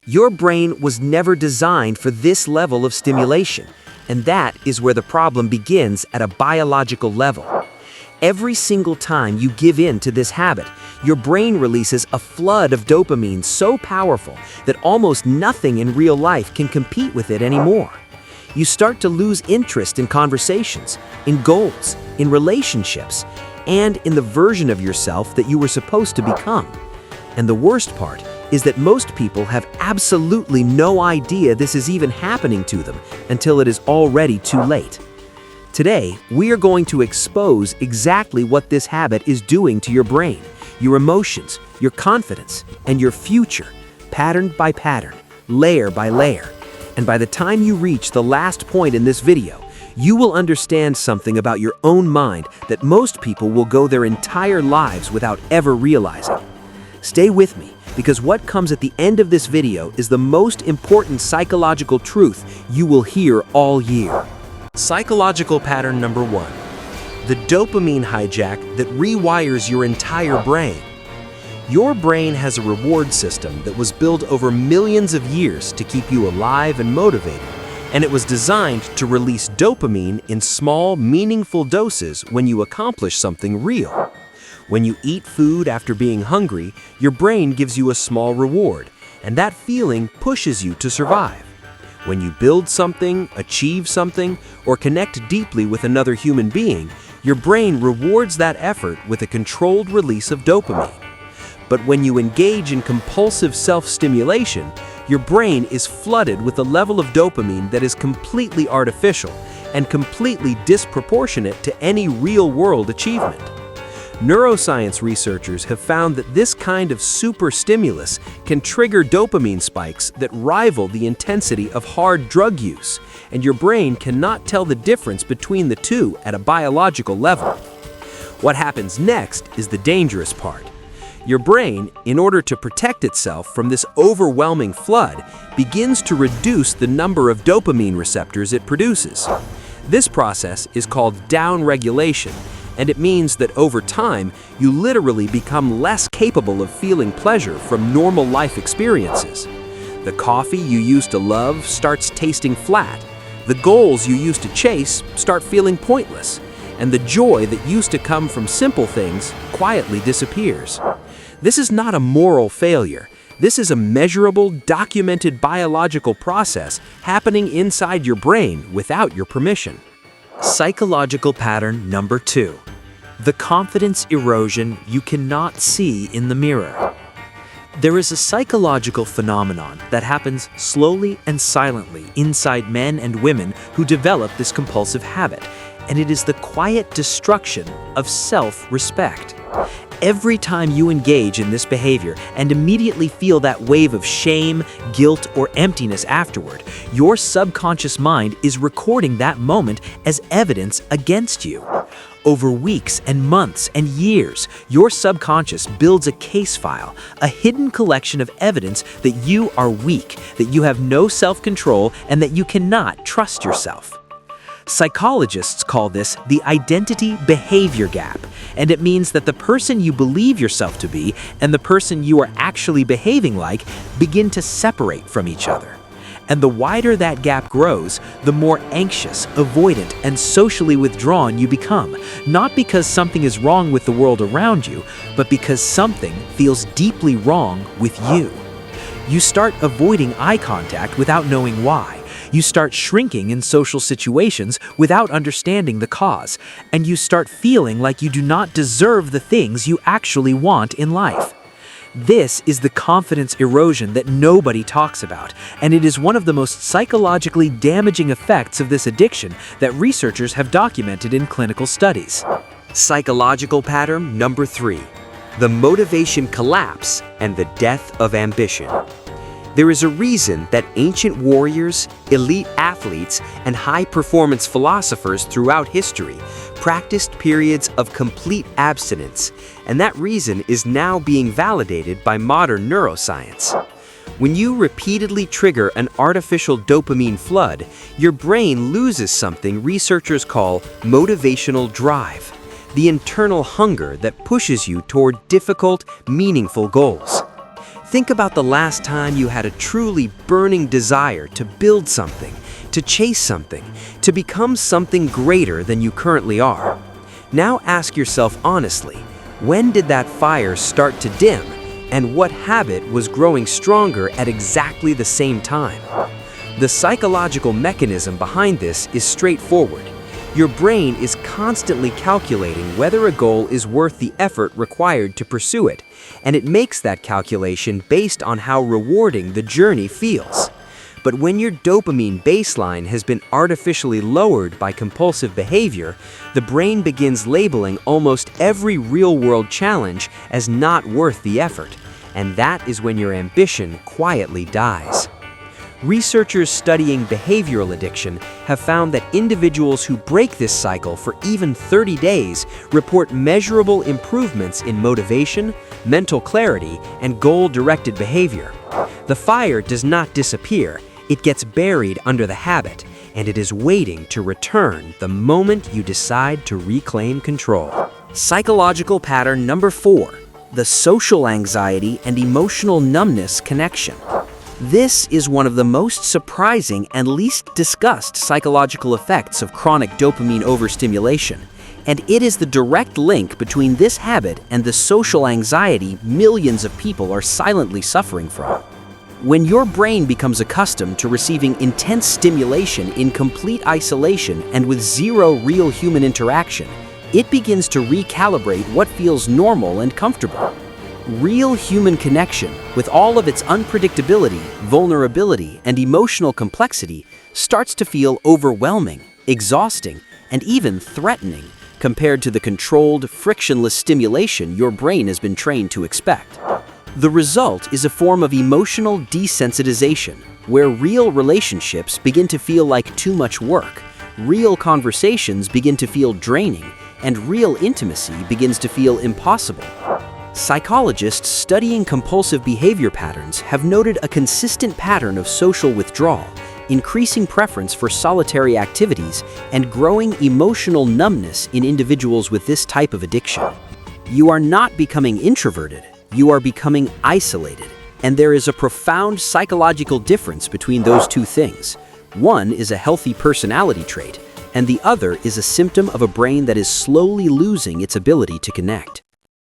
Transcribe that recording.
Your brain was never designed for this level of stimulation, and that is where the problem begins at a biological level. Every single time you give in to this habit, your brain releases a flood of dopamine so powerful that almost nothing in real life can compete with it anymore. You start to lose interest in conversations, in goals, in relationships, and in the version of yourself that you were supposed to become. And the worst part is that most people have absolutely no idea this is even happening to them until it is already too late. Today, we are going to expose exactly what this habit is doing to your brain, your emotions, your confidence, and your future, pattern by pattern, layer by layer. And by the time you reach the last point in this video, you will understand something about your own mind that most people will go their entire lives without ever realizing. Stay with me, because what comes at the end of this video is the most important psychological truth you will hear all year. Psychological pattern number 1. The dopamine hijack that rewires your entire brain. Your brain has a reward system that was built over millions of years to keep you alive and motivated, and it was designed to release dopamine in small, meaningful doses when you accomplish something real. When you eat food after being hungry, your brain gives you a small reward, and that feeling pushes you to survive. When you build something, achieve something, or connect deeply with another human being, your brain rewards that effort with a controlled release of dopamine. But when you engage in compulsive self-stimulation, your brain is flooded with a level of dopamine that is completely artificial and completely disproportionate to any real-world achievement. Neuroscience researchers have found that this kind of super stimulus can trigger dopamine spikes that rival the intensity of hard drug use, and your brain cannot tell the difference between the two at a biological level. What happens next is the dangerous part. Your brain, in order to protect itself from this overwhelming flood, begins to reduce the number of dopamine receptors it produces. This process is called downregulation, and it means that over time, you literally become less capable of feeling pleasure from normal life experiences. The coffee you used to love starts tasting flat, the goals you used to chase start feeling pointless, and the joy that used to come from simple things quietly disappears. This is not a moral failure. This is a measurable, documented biological process happening inside your brain without your permission. Psychological pattern number 2. The confidence erosion you cannot see in the mirror. There is a psychological phenomenon that happens slowly and silently inside men and women who develop this compulsive habit, and it is the quiet destruction of self-respect. Every time you engage in this behavior and immediately feel that wave of shame, guilt, or emptiness afterward, your subconscious mind is recording that moment as evidence against you. Over weeks and months and years, your subconscious builds a case file, a hidden collection of evidence that you are weak, that you have no self-control, and that you cannot trust yourself. Psychologists call this the identity-behavior gap, and it means that the person you believe yourself to be and the person you are actually behaving like begin to separate from each other. And the wider that gap grows, the more anxious, avoidant, and socially withdrawn you become, not because something is wrong with the world around you, but because something feels deeply wrong with you. You start avoiding eye contact without knowing why. You start shrinking in social situations without understanding the cause, and you start feeling like you do not deserve the things you actually want in life. This is the confidence erosion that nobody talks about, and it is one of the most psychologically damaging effects of this addiction that researchers have documented in clinical studies. Psychological pattern number 3. The motivation collapse and the death of ambition. There is a reason that ancient warriors, elite athletes, and high-performance philosophers throughout history practiced periods of complete abstinence, and that reason is now being validated by modern neuroscience. When you repeatedly trigger an artificial dopamine flood, your brain loses something researchers call motivational drive, the internal hunger that pushes you toward difficult, meaningful goals. Think about the last time you had a truly burning desire to build something, to chase something, to become something greater than you currently are. Now ask yourself honestly, when did that fire start to dim, and what habit was growing stronger at exactly the same time? The psychological mechanism behind this is straightforward. Your brain is constantly calculating whether a goal is worth the effort required to pursue it, and it makes that calculation based on how rewarding the journey feels. But when your dopamine baseline has been artificially lowered by compulsive behavior, the brain begins labeling almost every real-world challenge as not worth the effort, and that is when your ambition quietly dies. Researchers studying behavioral addiction have found that individuals who break this cycle for even 30 days report measurable improvements in motivation, mental clarity, and goal-directed behavior. The fire does not disappear, it gets buried under the habit, and it is waiting to return the moment you decide to reclaim control. Psychological pattern number 4, the social anxiety and emotional numbness connection. This is one of the most surprising and least discussed psychological effects of chronic dopamine overstimulation, and it is the direct link between this habit and the social anxiety millions of people are silently suffering from. When your brain becomes accustomed to receiving intense stimulation in complete isolation and with zero real human interaction, it begins to recalibrate what feels normal and comfortable. Real human connection, with all of its unpredictability, vulnerability, and emotional complexity, starts to feel overwhelming, exhausting, and even threatening compared to the controlled, frictionless stimulation your brain has been trained to expect. The result is a form of emotional desensitization, where real relationships begin to feel like too much work, real conversations begin to feel draining, and real intimacy begins to feel impossible. Psychologists studying compulsive behavior patterns have noted a consistent pattern of social withdrawal, increasing preference for solitary activities, and growing emotional numbness in individuals with this type of addiction. You are not becoming introverted, you are becoming isolated, and there is a profound psychological difference between those two things. One is a healthy personality trait, and the other is a symptom of a brain that is slowly losing its ability to connect.